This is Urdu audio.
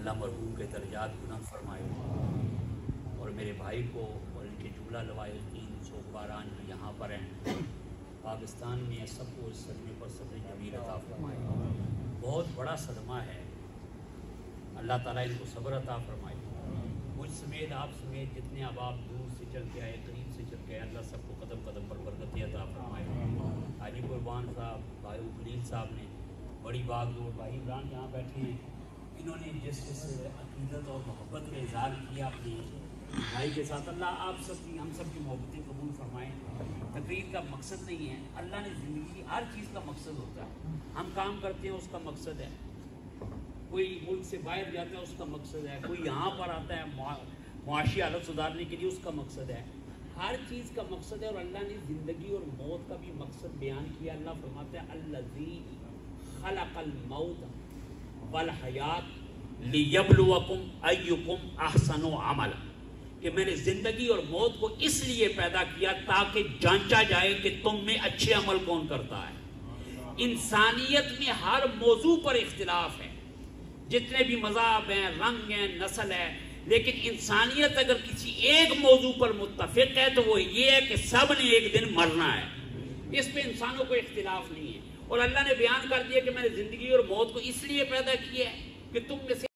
اللہ مرحوم کے درجات بلند فرمائے اور میرے بھائی کو اور ان کے جملہ لوائقین سوگواران جو یہاں پر ہیں پاکستان میں سب کو اس صدمے پر صبر جمیل عطا فرمائے۔ بہت بڑا صدمہ ہے، اللہ تعالیٰ ان کو صبر عطا فرمائے۔ مجھ سمیت آپ سمیت جتنے احباب دور سے چل کے آئے قریب سے چل کے آئے، اللہ سب کو قدم قدم پر برکت عطا فرمائے۔ حاجی قربان صاحب، بھائی خلیل صاحب نے بڑی باغ دور، بھائی عمران جہاں بیٹھے ہیں، انہوں نے جس عقیدت اور محبت کا اظہار کیا اپنے بھائی کے ساتھ، اللہ آپ سب کی ہم سب کی محبتیں قبول فرمائیں۔ تقریر کا مقصد نہیں ہے، اللہ نے زندگی ہر چیز کا مقصد ہوتا ہے، ہم کام کرتے ہیں اس کا مقصد ہے، کوئی ملک سے باہر جاتا ہے اس کا مقصد ہے، کوئی یہاں پر آتا ہے معاشی حالت سدھارنے کے لیے اس کا مقصد ہے، ہر چیز کا مقصد ہے۔ اور اللہ نے زندگی اور موت کا بھی مقصد بیان کیا۔ اللہ فرماتا ہے الذی خلق الموت والحیات لیبلوکم ایکم احسن عملا، کہ میں نے زندگی اور موت کو اس لیے پیدا کیا تاکہ جانچا جائے کہ تم میں اچھے عمل کون کرتا ہے۔ انسانیت میں ہر موضوع پر اختلاف ہے، جتنے بھی مذہب ہیں، رنگ ہیں، نسل ہے، لیکن انسانیت اگر کسی ایک موضوع پر متفق ہے تو وہ یہ ہے کہ سب نے ایک دن مرنا ہے، اس پہ انسانوں کو اختلاف نہیں ہے۔ اور اللہ نے بیان کر دیا کہ میں نے زندگی اور موت کو اس لیے پیدا کیا ہے کہ تم میں سے